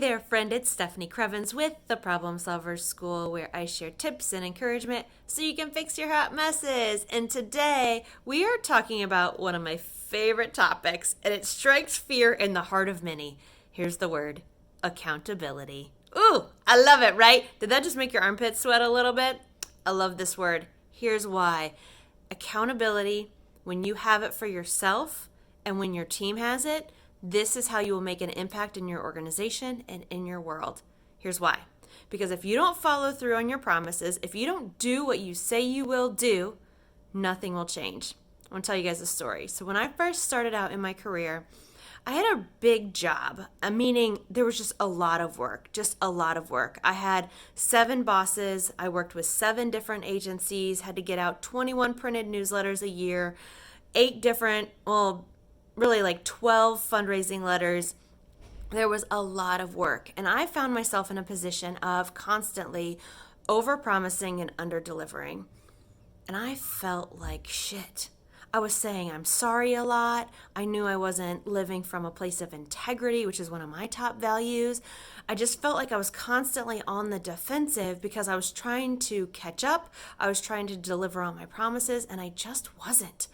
there, friend. It's Stephanie Crevens with the Problem Solvers School, where I share tips and encouragement so you can fix your hot messes. And today we are talking about one of my favorite topics, and it strikes fear in the heart of many. Here's the word: accountability. Ooh, I love it, right? Did that just make your armpits sweat a little bit? I love this word. Here's why. Accountability, when you have it for yourself and when your team has it, this is how you will make an impact in your organization and in your world. Here's why. Because if you don't follow through on your promises, if you don't do what you say you will do, nothing will change. I want to tell you guys a story. So when I first started out in my career, I had a big job, meaning there was just a lot of work. I had 7 bosses. I worked with 7 different agencies, had to get out 21 printed newsletters a year, 8 different, really like 12 fundraising letters. There was a lot of work, and I found myself in a position of constantly over-promising and under-delivering. And I felt like shit. I was saying I'm sorry a lot. I knew I wasn't living from a place of integrity, which is one of my top values. I just felt like I was constantly on the defensive because I was trying to catch up. I was trying to deliver on my promises, and I just wasn't.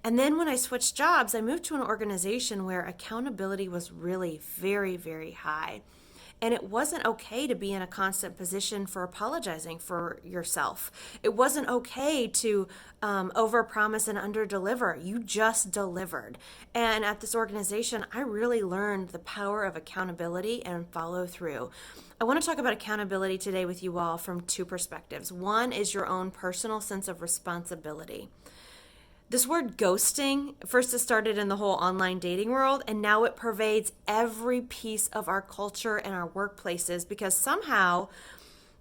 And then when I switched jobs, I moved to an organization where accountability was really very, very high. And it wasn't okay to be in a constant position for apologizing for yourself. It wasn't okay to overpromise and underdeliver. You just delivered. And at this organization, I really learned the power of accountability and follow through. I want to talk about accountability today with you all from 2 perspectives. One is your own personal sense of responsibility. This word ghosting, first it started in the whole online dating world, and now it pervades every piece of our culture and our workplaces because somehow,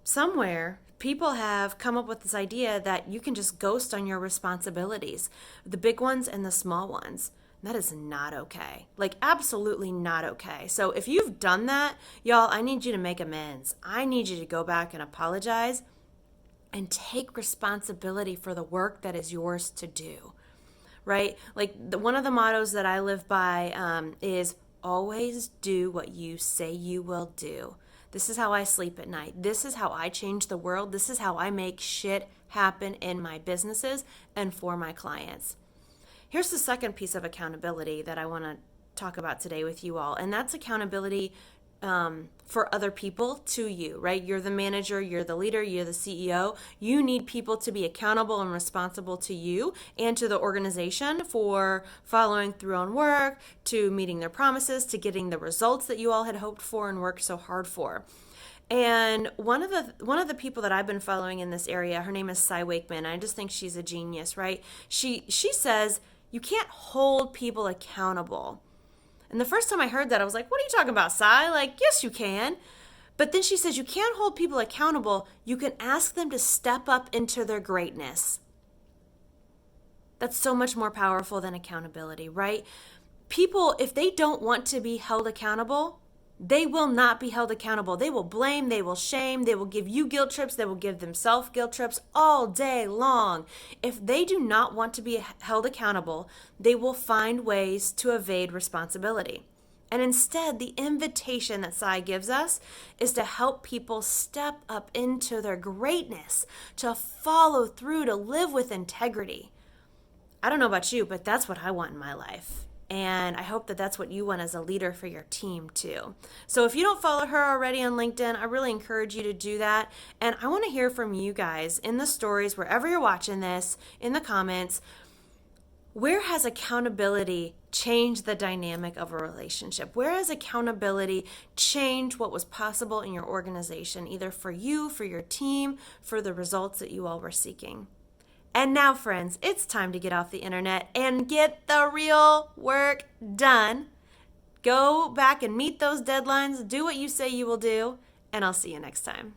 somewhere, people have come up with this idea that you can just ghost on your responsibilities, the big ones and the small ones. That is not okay. Like, absolutely not okay. So if you've done that, y'all, I need you to make amends. I need you to go back and apologize and take responsibility for the work that is yours to do, right? Like one of the mottos that I live by is always do what you say you will do. This is how I sleep at night. This is how I change the world. This is how I make shit happen in my businesses and for my clients. Here's the second piece of accountability that I want to talk about today with you all, and that's accountability for other people to you, right? You're the manager, you're the leader, you're the CEO. You need people to be accountable and responsible to you and to the organization for following through on work, to meeting their promises, to getting the results that you all had hoped for and worked so hard for. And one of the people that I've been following in this area, her name is Cy Wakeman. I just think she's a genius, right? She says you can't hold people accountable. And the first time I heard that, I was like, what are you talking about, Cy? Like, yes, you can. But then she says you can't hold people accountable. You can ask them to step up into their greatness. That's so much more powerful than accountability, right? People, if they don't want to be held accountable, they will not be held accountable. They will blame, they will shame, they will give you guilt trips, they will give themselves guilt trips all day long. If they do not want to be held accountable, they will find ways to evade responsibility. And instead, the invitation that Sai gives us is to help people step up into their greatness, to follow through, to live with integrity. I don't know about you, but that's what I want in my life. And I hope that that's what you want as a leader for your team too. So if you don't follow her already on LinkedIn, I really encourage you to do that. And I want to hear from you guys in the stories, wherever you're watching this, in the comments. Where has accountability changed the dynamic of a relationship? Where has accountability changed what was possible in your organization, either for you, for your team, for the results that you all were seeking? And now, friends, it's time to get off the internet and get the real work done. Go back and meet those deadlines, do what you say you will do, and I'll see you next time.